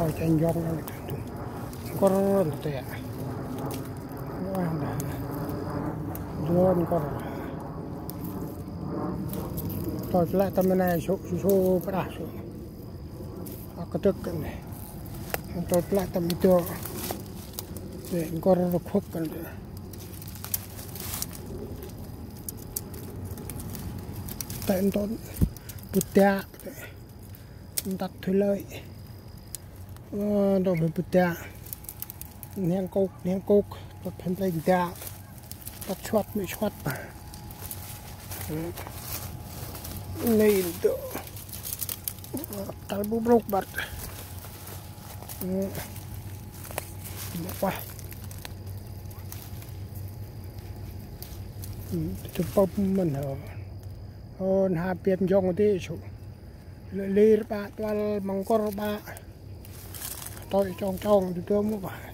coi tranh giông có rất tệ luôn có tôi lại tâm này số bắt đầu có tức này tôi lại tâm cho để có rất khúc cần tại tôi bứt tẹt đặt thuê lợi đồ bứt tẹt nén cục tôi thêm tay tẹt bắt chót mới chót mà này được tay bút rục bật quá chụp bông mình hơn hai piêm dòng tí chú lì ba toal mong có ba tôi trong thì tôi muốn phải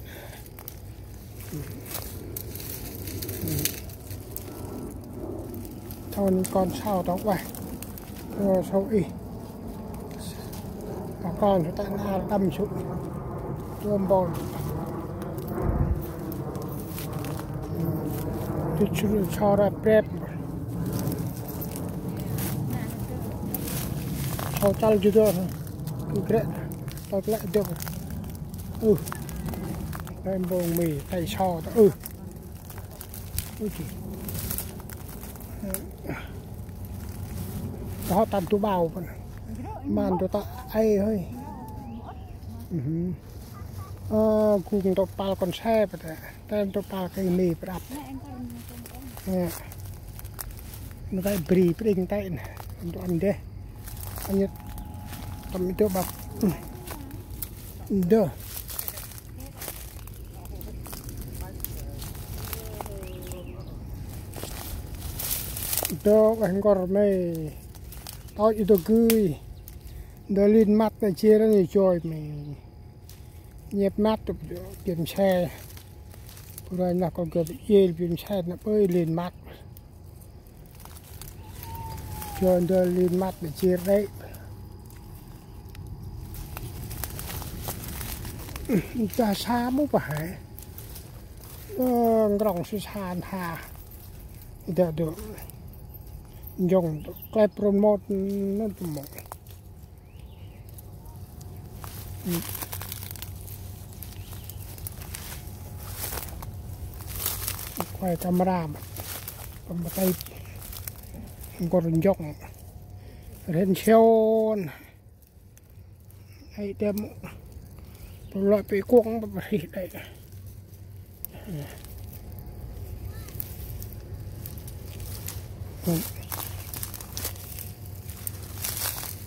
thôi con sao đó vậy sao y con chúng ta là đâm xuống tôm bò chú cho ra prep sau chal juga cái tôi lại được em bông mì tay so đó tạm tu bào màn tôi ta ai hơi cùng tôi pal con xe vậy tem tôi pal cái mì bắp nó cái bì bring tay này tôi ăn đây anh nhớ tầm itu bab dah đó anh còn mày tao itu gửi dolin mắt này chia ra nhiều trôi mày nhẹp mắt được kiểm xe rồi là còn cái dây kiểm xe nó bơi lên mắt cho dolin mắt để chia đấy ta xa bút phải gọng sự sàn hà để được dùng cái promote nó tụm một quay camera mà cầm tay còn dùng lên xeo hay đem loại bị cuống bị đây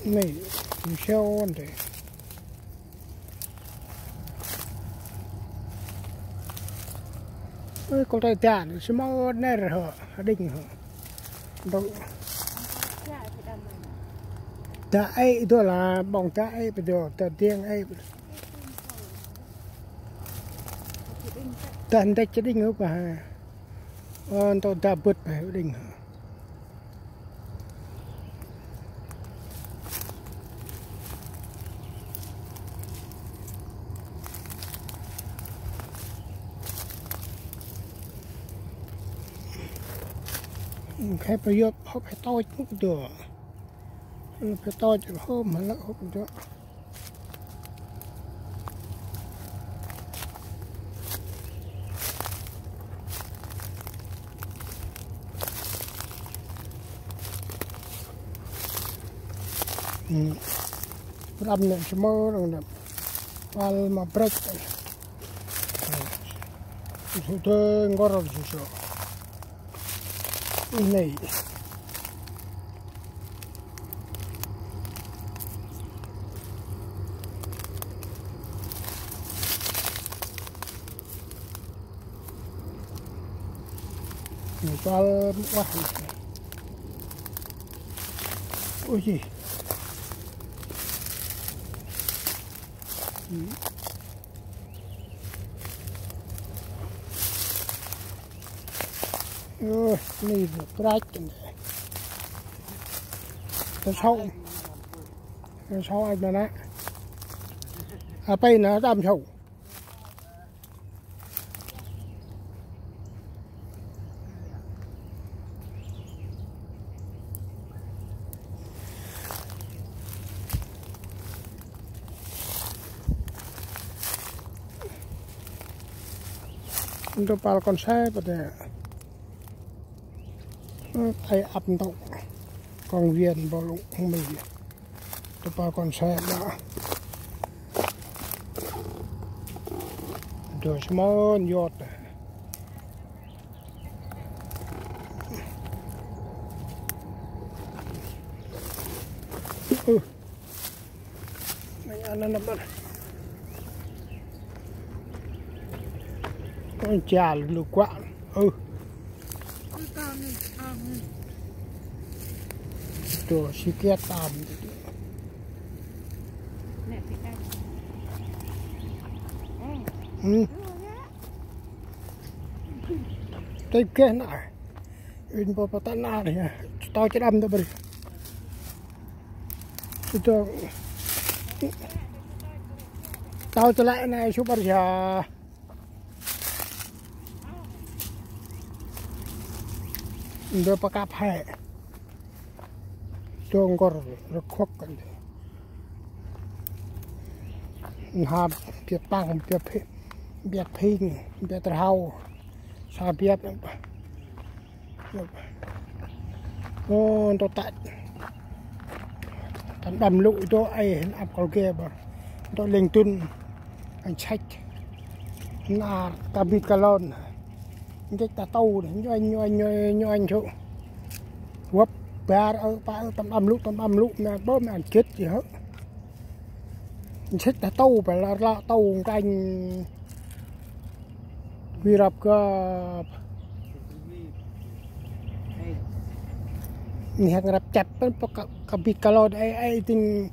này xeo đây ơi con tay tàn xem mà này rồi đỉnh hả đâu ta ấy đó là bóng ta ấy bây giờ ta tiếng ấy ta anh đây chỉ đỉnh không à tôi ta bứt phải đỉnh hả cáiประโยชน์เขาไปต่อยทุกตัวไปต่อยจะเพิ่มมันแล้วเขาจะรำเนี่ยชั่วโมงนึงเนี่ยวันมาเบรกสุดท้ายก็รอสุดท้ายนี่ก็ว่าโอ้ยนี่กระไรกันจะเช่าไอ้มานะ apa ini đam chậu untuk pal konsep pada thay ập động con viên vào lụng mình untuk pal konsep đó rồi semua nhọt này ăn nó bắt con chả lục quạ rồi xí kia tạm đây kia này in bộ phận tan nào này tao chết đâm đâu bây giờ tao trở lại này số bây giờ đưa pak cáp hay trông có rất khoắcกันhàm việc tăng việc phình việc thao sao việc tôi tại thằng đầm lụi tôi ai áp cầu kia mà tôi lên tuân anh sách là cà vịt cà lon cái tà tàu này như anh chỗ quấp ba ở tầm âm lụt nè bớt mà chết gì hết sách tà tàu phải là tàu canh vi rập cơ nhà ngập chặt bên cà vịt cà lon ai tình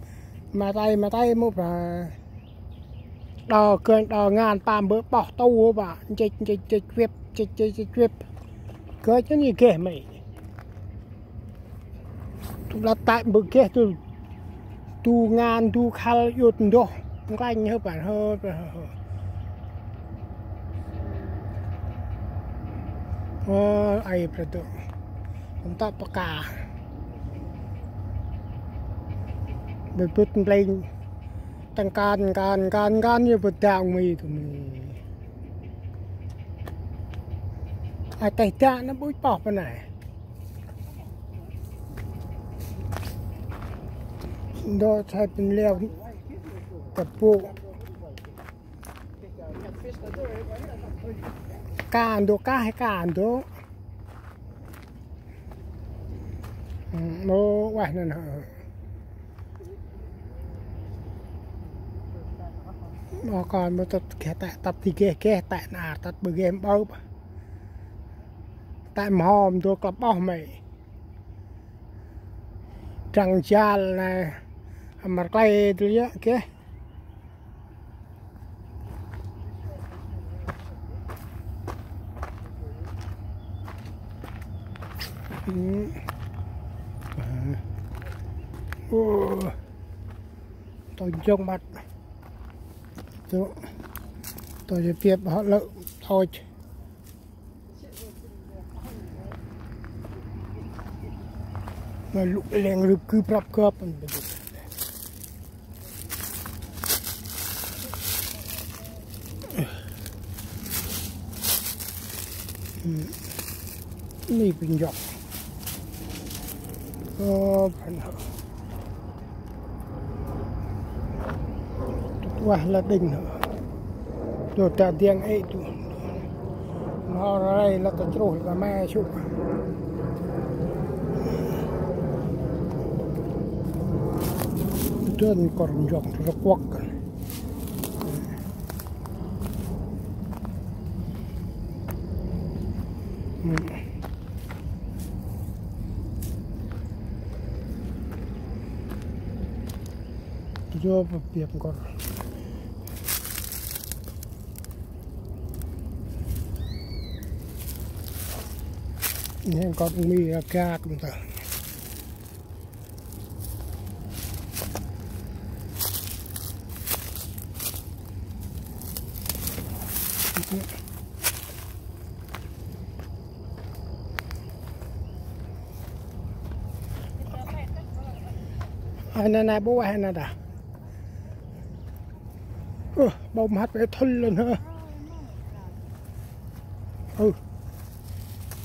mà tay mua và đò ngàn tam bữa bỏ tàu bà chơi web cơ chứ gì kể mày là tại bữa kia tu ngàn tu khal yut đó không có anh hơn bản hơn ai phải tự chúng ta bắt cả bị bứt lên tăng can như bứt đào mì tụi mình ai tay cha nó bứt bỏ bên này đó thay bên leo tập bộ càn đồ cá hay càn đồ nó quay nên mà còn một tập thì kia tại nào tập bữa game bao tại mòm tôi có bao mày trăng cha này mà cây tôi nhớ kia tôi trông mặt tôi sẽ tiếp họ lợn thôi mà lũ lên rụp cứ prap cọpนี่เป็นหยอกพันว่าละดิ่งตัวตาเดียงไอ้ตัวnó đây là cái trôi và me chụp trên còn dòng rất quắc vô việc còn nên con mi ca cũng ta Anh này bố anh này đã bông hát phải thun lên hả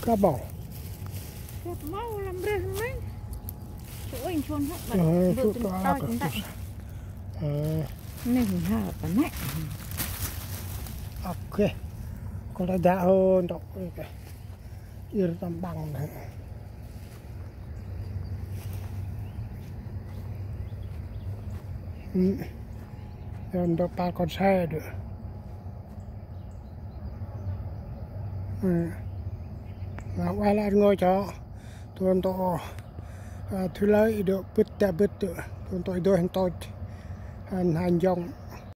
cá bò mau làm rơi mấy chỗ anh chôn hết bật chút từ to to chúng ta nên mình hả bắn này ok còn lại đã hơn đó yên tâm bằng này rồi đó ba con xe được và quay lại ngồi cho tuần tôi thứ lấy được bứt được tuần tôi đôi hành tôi hành dòng